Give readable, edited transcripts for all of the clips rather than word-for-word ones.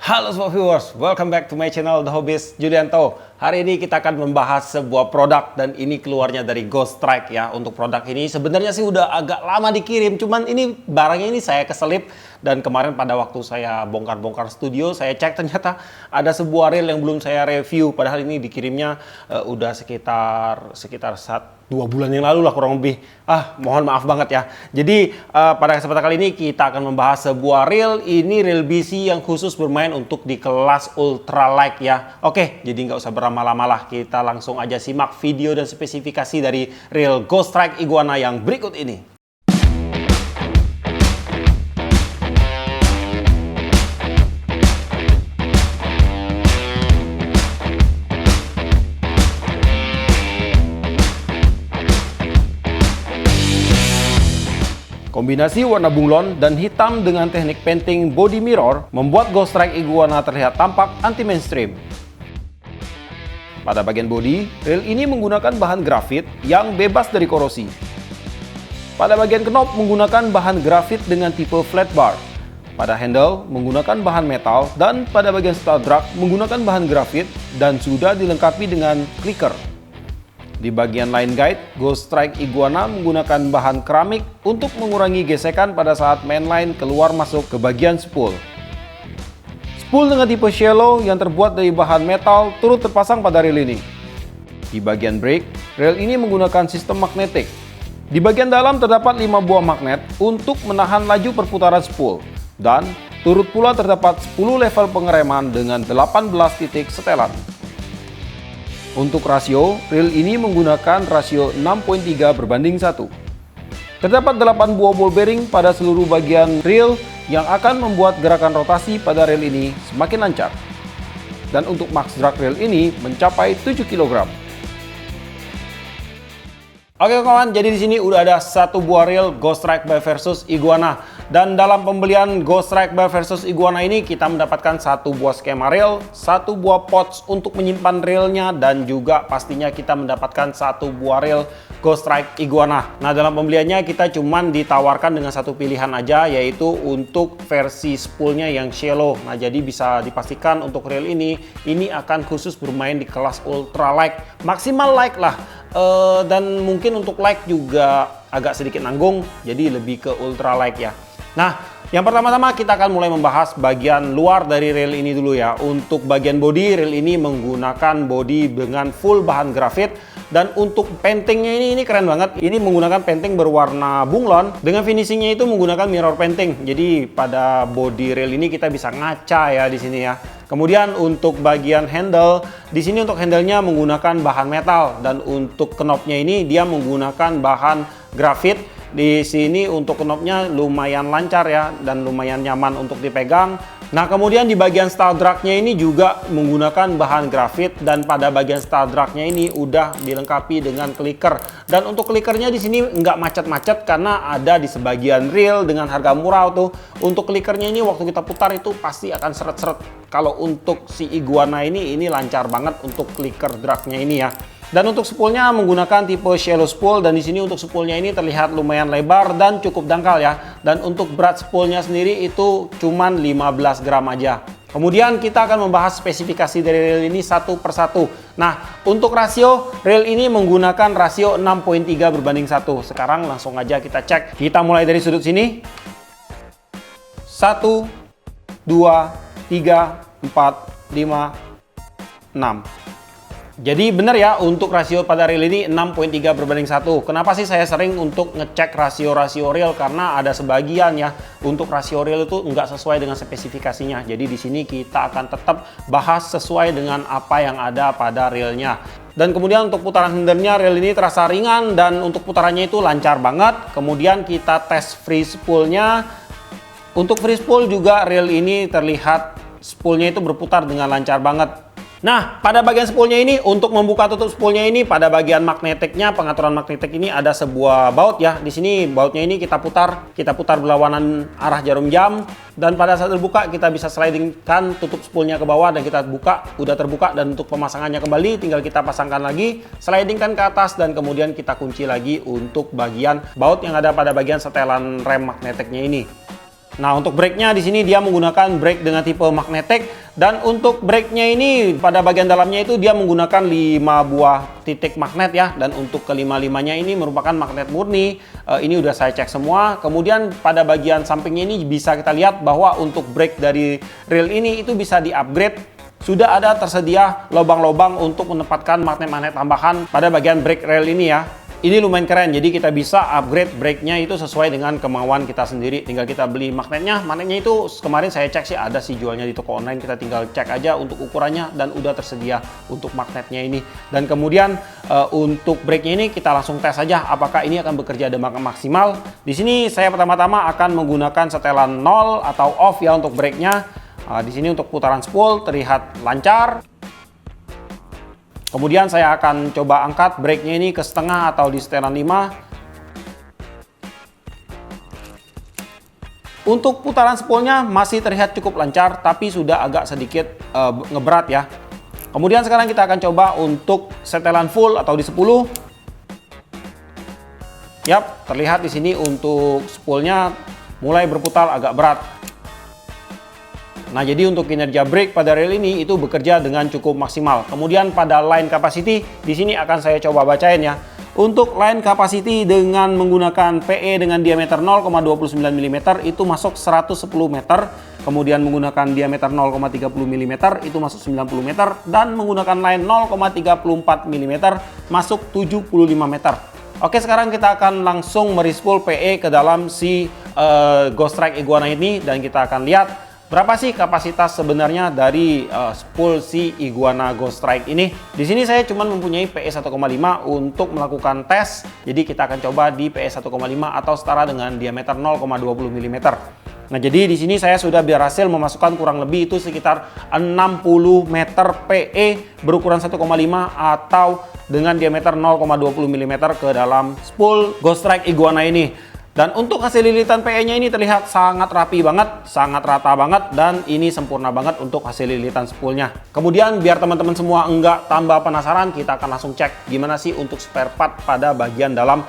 Halo semua viewers, welcome back to my channel The Hobbyist Julianto. Hari ini kita akan membahas sebuah produk dan ini keluarnya dari Ghost Strike ya. Untuk produk ini sebenarnya sih udah agak lama dikirim, cuman ini barangnya ini saya keselip dan kemarin pada waktu saya bongkar-bongkar studio saya cek ternyata ada sebuah reel yang belum saya review. Padahal ini dikirimnya udah sekitar 2 bulan yang lalu lah kurang lebih. Mohon maaf banget ya. Jadi pada kesempatan kali ini kita akan membahas sebuah reel. Ini reel BC yang khusus bermain untuk di kelas ultralight ya. Oke, jadi nggak usah berlama-lama lah. Kita langsung aja simak video dan spesifikasi dari reel Ghost Strike Iguana yang berikut ini. Kombinasi warna bunglon dan hitam dengan teknik painting body mirror membuat Ghost Strike Iguana terlihat tampak anti-mainstream. Pada bagian bodi, reel ini menggunakan bahan grafit yang bebas dari korosi. Pada bagian knop menggunakan bahan grafit dengan tipe flat bar. Pada handle menggunakan bahan metal dan pada bagian star drag menggunakan bahan grafit dan sudah dilengkapi dengan clicker. Di bagian line guide, Ghost Strike Iguana menggunakan bahan keramik untuk mengurangi gesekan pada saat mainline keluar masuk ke bagian spool. Spool dengan tipe shallow yang terbuat dari bahan metal turut terpasang pada reel ini. Di bagian brake, reel ini menggunakan sistem magnetik. Di bagian dalam terdapat 5 buah magnet untuk menahan laju perputaran spool. Dan turut pula terdapat 10 level pengereman dengan 18 titik setelan. Untuk rasio, reel ini menggunakan rasio 6.3:1. Terdapat 8 buah ball bearing pada seluruh bagian reel yang akan membuat gerakan rotasi pada reel ini semakin lancar. Dan untuk max drag reel ini mencapai 7 kg. Oke kawan, jadi di sini udah ada satu buah reel Ghost Strike by versus Iguana. Dan dalam pembelian Ghost Strike by versus Iguana ini kita mendapatkan satu buah skema reel, satu buah pouch untuk menyimpan reelnya dan juga pastinya kita mendapatkan satu buah reel Ghost Strike Iguana. Nah dalam pembeliannya kita cuman ditawarkan dengan satu pilihan aja, yaitu untuk versi spoolnya yang shallow. Nah jadi bisa dipastikan untuk reel ini akan khusus bermain di kelas ultralight, maksimal light lah. Dan mungkin untuk light juga agak sedikit nanggung, jadi lebih ke ultralight ya. Nah, yang pertama-tama kita akan mulai membahas bagian luar dari reel ini dulu ya. Untuk bagian bodi, reel ini menggunakan bodi dengan full bahan grafit. Dan untuk paintingnya ini keren banget. Ini menggunakan painting berwarna bunglon. Dengan finishingnya itu menggunakan mirror painting. Jadi pada bodi reel ini kita bisa ngaca ya di sini ya. Kemudian untuk bagian handle, di sini untuk handle-nya menggunakan bahan metal. Dan untuk knopnya ini dia menggunakan bahan grafit. Di sini untuk knopnya lumayan lancar ya dan lumayan nyaman untuk dipegang. Nah kemudian di bagian star drag-nya ini juga menggunakan bahan grafit dan pada bagian star drag-nya ini udah dilengkapi dengan clicker. Dan untuk clickernya di sini nggak macet-macet karena ada di sebagian reel dengan harga murah tuh. Untuk clickernya ini waktu kita putar itu pasti akan seret-seret. Kalau untuk si Iguana ini lancar banget untuk clicker drag-nya ini ya. Dan untuk spoolnya menggunakan tipe shallow spool dan di sini untuk spoolnya ini terlihat lumayan lebar dan cukup dangkal ya. Dan untuk berat spoolnya sendiri itu cuman 15 gram aja. Kemudian kita akan membahas spesifikasi dari reel ini satu persatu. Nah, untuk rasio, reel ini menggunakan rasio 6.3:1. Sekarang langsung aja kita cek. Kita mulai dari sudut sini. 1, 2, 3, 4, 5, 6. Jadi benar ya untuk rasio pada reel ini 6.3:1. Kenapa sih saya sering untuk ngecek rasio-rasio reel? Karena ada sebagian ya untuk rasio reel itu nggak sesuai dengan spesifikasinya. Jadi di sini kita akan tetap bahas sesuai dengan apa yang ada pada reelnya. Dan kemudian untuk putaran handle-nya reel ini terasa ringan dan untuk putarannya itu lancar banget. Kemudian kita tes free spool-nya. Untuk free spool juga reel ini terlihat spoolnya itu berputar dengan lancar banget. Nah, pada bagian spoolnya ini, untuk membuka tutup spoolnya ini, pada bagian magnetiknya, pengaturan magnetik ini ada sebuah baut ya. Di sini bautnya ini kita putar berlawanan arah jarum jam. Dan pada saat terbuka, kita bisa slidingkan tutup spoolnya ke bawah dan kita buka, udah terbuka. Dan untuk pemasangannya kembali, tinggal kita pasangkan lagi, slidingkan ke atas, dan kemudian kita kunci lagi untuk bagian baut yang ada pada bagian setelan rem magnetiknya ini. Nah, untuk brake-nya di sini dia menggunakan brake dengan tipe magnetic, dan untuk brake-nya ini pada bagian dalamnya itu dia menggunakan 5 buah titik magnet ya, dan untuk kelima-limanya ini merupakan magnet murni. Ini udah saya cek semua. Kemudian pada bagian sampingnya ini bisa kita lihat bahwa untuk brake dari reel ini itu bisa di-upgrade. Sudah ada tersedia lubang-lubang untuk menempatkan magnet-magnet tambahan pada bagian brake rail ini ya. Ini lumayan keren, jadi kita bisa upgrade brake-nya itu sesuai dengan kemauan kita sendiri. Tinggal kita beli magnetnya. Magnetnya itu kemarin saya cek sih ada sih jualnya di toko online. Kita tinggal cek aja untuk ukurannya dan udah tersedia untuk magnetnya ini. Dan kemudian untuk brake-nya ini kita langsung tes saja apakah ini akan bekerja dengan maksimal. Di sini saya pertama-tama akan menggunakan setelan 0 atau off ya untuk brake-nya. Di sini untuk putaran spool terlihat lancar. Kemudian saya akan coba angkat brake-nya ini ke setengah atau di setelan 5. Untuk putaran spoolnya masih terlihat cukup lancar, tapi sudah agak sedikit ngeberat ya. Kemudian sekarang kita akan coba untuk setelan full atau di 10. Yap, terlihat di sini untuk spoolnya mulai berputar agak berat. Nah, jadi untuk kinerja brake pada reel ini itu bekerja dengan cukup maksimal. Kemudian pada line capacity di sini akan saya coba bacain ya. Untuk line capacity dengan menggunakan PE dengan diameter 0,29 mm itu masuk 110 meter. Kemudian menggunakan diameter 0,30 mm itu masuk 90 meter, dan menggunakan line 0,34 mm masuk 75 meter. Oke, sekarang kita akan langsung merispool PE ke dalam si Ghost Strike Iguana ini, dan kita akan lihat berapa sih kapasitas sebenarnya dari spool si Iguana Ghost Strike ini. Di sini saya cuma mempunyai PE 1,5 untuk melakukan tes. Jadi kita akan coba di PE 1,5 atau setara dengan diameter 0,20 mm. Nah, jadi di sini saya sudah berhasil memasukkan kurang lebih itu sekitar 60 meter PE berukuran 1,5 atau dengan diameter 0,20 mm ke dalam spool Ghost Strike Iguana ini. Dan untuk hasil lilitan PE-nya ini terlihat sangat rapi banget, sangat rata banget, dan ini sempurna banget untuk hasil lilitan spoolnya. Kemudian biar teman-teman semua enggak tambah penasaran, kita akan langsung cek gimana sih untuk spare part pada bagian dalam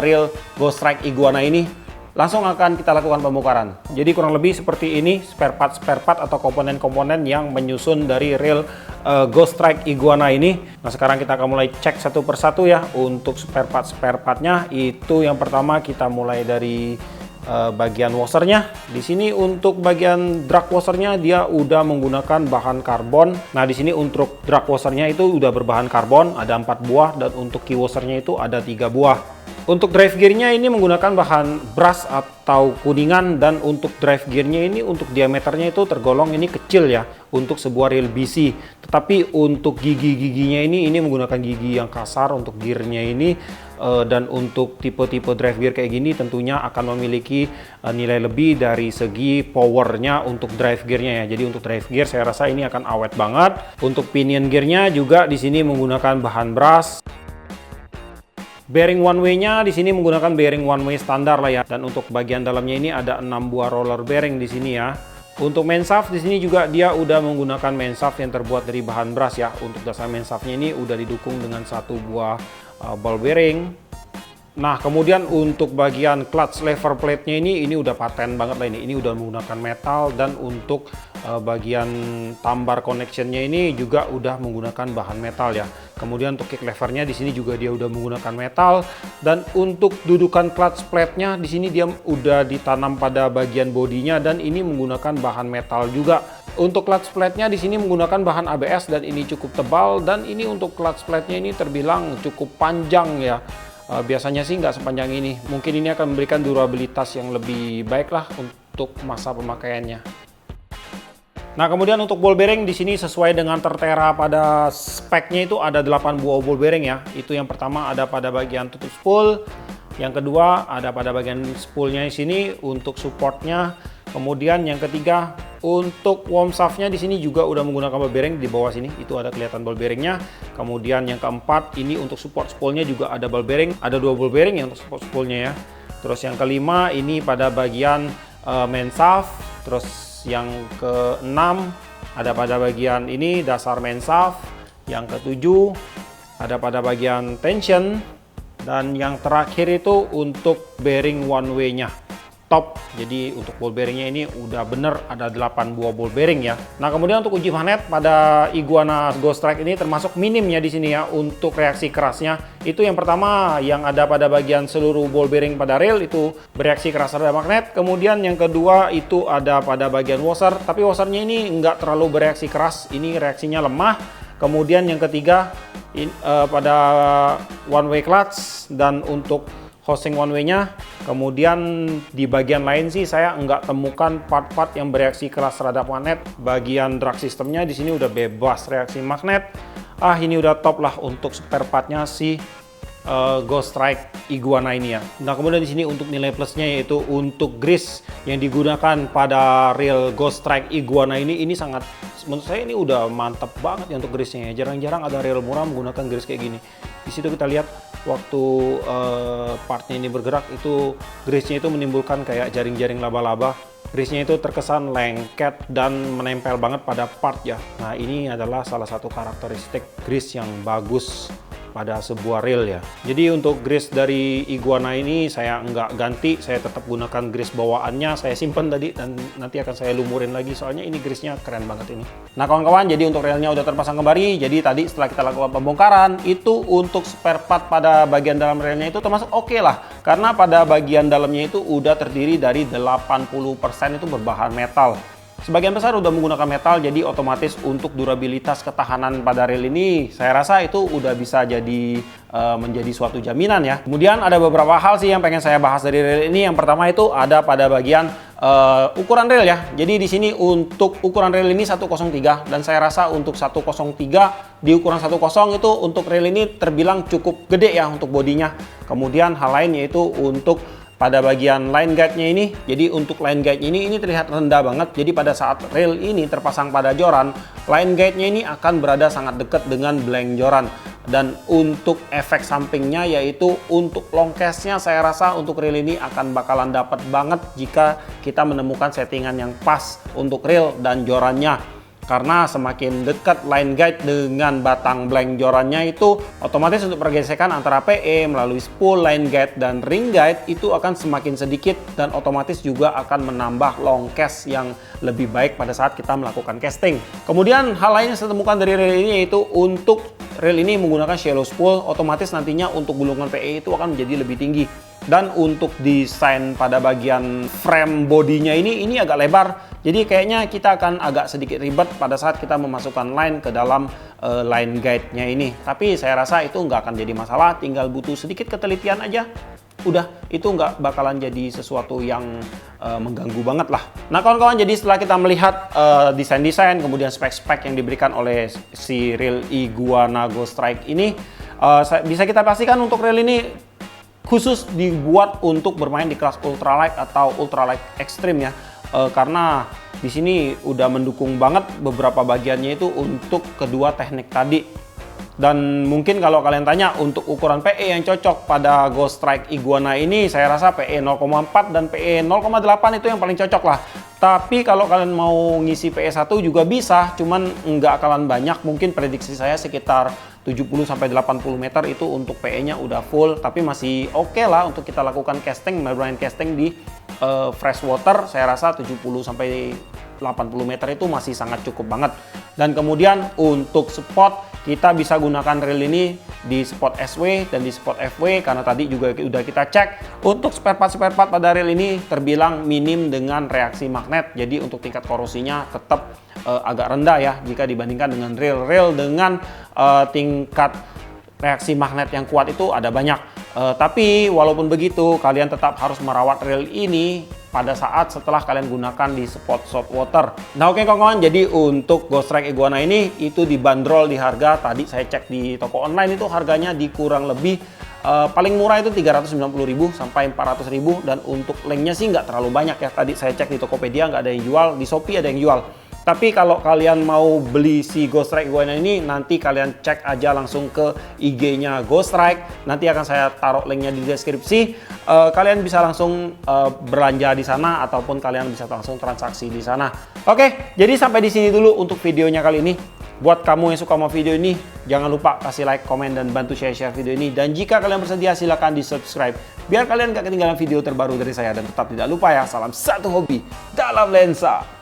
reel Ghost Strike Iguana ini. Langsung akan kita lakukan pembongkaran. Jadi kurang lebih seperti ini spare part atau komponen-komponen yang menyusun dari reel Ghost Strike Iguana ini. Nah, sekarang kita akan mulai cek satu persatu ya untuk spare partnya. Itu yang pertama kita mulai dari bagian washernya. Di sini untuk bagian drag washernya dia udah menggunakan bahan karbon. Nah, di sini untuk drag washernya itu udah berbahan karbon, ada 4 buah, dan untuk key washernya itu ada 3 buah. Untuk drive gearnya ini menggunakan bahan brass atau kuningan, dan untuk drive gearnya ini untuk diameternya itu tergolong ini kecil ya untuk sebuah reel BC. Tetapi untuk gigi-giginya ini menggunakan gigi yang kasar untuk gearnya ini, dan untuk tipe-tipe drive gear kayak gini tentunya akan memiliki nilai lebih dari segi powernya untuk drive gearnya ya. Jadi untuk drive gear saya rasa ini akan awet banget. Untuk pinion gearnya juga di sini menggunakan bahan brass. Bearing one way-nya di sini menggunakan bearing one way standar lah ya. Dan untuk bagian dalamnya ini ada 6 buah roller bearing di sini ya. Untuk main shaft di sini juga dia udah menggunakan main shaft yang terbuat dari bahan brass ya. Untuk dasar main shaftnya ini udah didukung dengan 1 buah ball bearing. Nah, kemudian untuk bagian clutch lever plate-nya ini udah paten banget lah ini. Ini udah menggunakan metal, dan untuk bagian tambar connection-nya ini juga udah menggunakan bahan metal ya. Kemudian untuk kick lever-nya di sini juga dia udah menggunakan metal, dan untuk dudukan clutch plate-nya di sini dia udah ditanam pada bagian bodinya, dan ini menggunakan bahan metal juga. Untuk clutch plate-nya di sini menggunakan bahan ABS, dan ini cukup tebal, dan ini untuk clutch plate-nya ini terbilang cukup panjang ya. Biasanya sih nggak sepanjang ini. Mungkin ini akan memberikan durabilitas yang lebih baik lah untuk masa pemakaiannya. Nah, kemudian untuk ball bearing di sini sesuai dengan tertera pada speknya itu ada 8 buah ball bearing ya. Itu yang pertama ada pada bagian tutup spool. Yang kedua ada pada bagian spoolnya di sini untuk supportnya. Kemudian yang ketiga untuk worm shaftnya di sini juga udah menggunakan ball bearing di bawah sini. Itu ada kelihatan ball bearingnya. Kemudian yang keempat ini untuk support spoolnya juga ada ball bearing. Ada 2 ball bearing ya untuk support spoolnya ya. Terus yang kelima ini pada bagian main shaft. Terus yang ke-6 ada pada bagian ini dasar main shaft. Yang ke-7 ada pada bagian tension, dan yang terakhir itu untuk bearing one way-nya. top. Jadi untuk ball bearingnya ini udah bener ada 8 buah ball bearing ya. Nah kemudian untuk uji magnet pada Iguana Ghost Strike ini termasuk minimnya di sini ya untuk reaksi kerasnya. Itu yang pertama yang ada pada bagian seluruh ball bearing pada rail itu bereaksi keras terhadap magnet. Kemudian yang kedua itu ada pada bagian washer, tapi washernya ini nggak terlalu bereaksi keras, ini reaksinya lemah. Kemudian yang ketiga pada one way clutch dan untuk housing one way-nya. Kemudian di bagian lain sih saya nggak temukan part-part yang bereaksi keras terhadap magnet. Bagian drag sistemnya di sini udah bebas reaksi magnet. Ini udah top lah untuk spare partnya si Ghost Strike Iguana ini ya. Nah kemudian di sini untuk nilai plusnya yaitu untuk grease yang digunakan pada reel Ghost Strike Iguana ini sangat, menurut saya ini udah mantap banget ya untuk grease-nya ya. Jarang-jarang ada reel murah menggunakan grease kayak gini. Di situ kita lihat waktu partnya ini bergerak itu grease-nya itu menimbulkan kayak jaring-jaring laba-laba. Grease-nya itu terkesan lengket dan menempel banget pada part ya. Nah ini adalah salah satu karakteristik grease yang bagus pada sebuah reel ya. Jadi untuk grease dari Iguana ini saya nggak ganti, saya tetap gunakan grease bawaannya, saya simpen tadi dan nanti akan saya lumurin lagi soalnya ini grease-nya keren banget ini. Nah kawan-kawan, jadi untuk reelnya udah terpasang kembali. Jadi tadi setelah kita lakukan pembongkaran itu untuk spare part pada bagian dalam reelnya itu termasuk oke lah, karena pada bagian dalamnya itu udah terdiri dari 80% itu berbahan metal. Sebagian besar udah menggunakan metal, jadi otomatis untuk durabilitas ketahanan pada reel ini saya rasa itu udah bisa jadi menjadi suatu jaminan ya. Kemudian ada beberapa hal sih yang pengen saya bahas dari reel ini. Yang pertama itu ada pada bagian ukuran reel ya. Jadi di sini untuk ukuran reel ini 103 dan saya rasa untuk 103 di ukuran 10 itu untuk reel ini terbilang cukup gede ya untuk bodinya. Kemudian hal lain yaitu untuk pada bagian line guide-nya ini, jadi untuk line guide ini terlihat rendah banget. Jadi pada saat reel ini terpasang pada joran, line guide-nya ini akan berada sangat dekat dengan blank joran. Dan untuk efek sampingnya yaitu untuk long case-nya saya rasa untuk reel ini akan bakalan dapat banget jika kita menemukan settingan yang pas untuk reel dan jorannya. Karena semakin dekat line guide dengan batang blank jorannya itu otomatis untuk pergesekan antara PE melalui spool, line guide, dan ring guide itu akan semakin sedikit dan otomatis juga akan menambah long cast yang lebih baik pada saat kita melakukan casting. Kemudian hal lain yang saya temukan dari reel ini yaitu untuk reel ini menggunakan shallow spool, otomatis nantinya untuk gulungan PE itu akan menjadi lebih tinggi. Dan untuk desain pada bagian frame bodinya ini agak lebar. Jadi kayaknya kita akan agak sedikit ribet pada saat kita memasukkan line ke dalam line guide-nya ini. Tapi saya rasa itu nggak akan jadi masalah, tinggal butuh sedikit ketelitian aja. Udah, itu nggak bakalan jadi sesuatu yang mengganggu banget lah. Nah kawan-kawan, jadi setelah kita melihat desain-desain, kemudian spek-spek yang diberikan oleh si reel Iguana Ghost Strike ini, bisa kita pastikan untuk reel ini khusus dibuat untuk bermain di kelas ultralight atau ultralight extreme ya. Karena di sini udah mendukung banget beberapa bagiannya itu untuk kedua teknik tadi. Dan mungkin kalau kalian tanya untuk ukuran PE yang cocok pada Ghost Strike Iguana ini, saya rasa PE 0,4 dan PE 0,8 itu yang paling cocok lah. Tapi kalau kalian mau ngisi PE 1 juga bisa, cuman nggak akalan banyak. Mungkin prediksi saya sekitar 70-80 meter itu untuk PE-nya udah full, tapi masih oke lah untuk kita lakukan casting, bermain casting di fresh water. Saya rasa 70-80 meter itu masih sangat cukup banget. Dan kemudian untuk spot, kita bisa gunakan reel ini di spot SW dan di spot FW karena tadi juga udah kita cek untuk spare part pada reel ini terbilang minim dengan reaksi magnet. Jadi untuk tingkat korosinya tetap agak rendah ya jika dibandingkan dengan reel dengan tingkat reaksi magnet yang kuat itu ada banyak. Tapi walaupun begitu kalian tetap harus merawat reel ini pada saat setelah kalian gunakan di spot salt water. Nah oke kawan-kawan, jadi untuk Ghost Strike Iguana ini itu dibanderol di harga, tadi saya cek di toko online itu harganya di kurang lebih paling murah itu 390.000 sampai 400.000 dan untuk linknya sih nggak terlalu banyak ya. Tadi saya cek di Tokopedia nggak ada yang jual, di Shopee ada yang jual. Tapi kalau kalian mau beli si Ghost Strike Iguana ini, nanti kalian cek aja langsung ke IG-nya Ghost Strike. Nanti akan saya taruh linknya di deskripsi. Kalian bisa langsung belanja di sana ataupun kalian bisa langsung transaksi di sana. Oke, jadi sampai di sini dulu untuk videonya kali ini. Buat kamu yang suka sama video ini, jangan lupa kasih like, komen, dan bantu share video ini. Dan jika kalian bersedia, silahkan di subscribe biar kalian gak ketinggalan video terbaru dari saya. Dan tetap tidak lupa ya, salam satu hobi dalam lensa.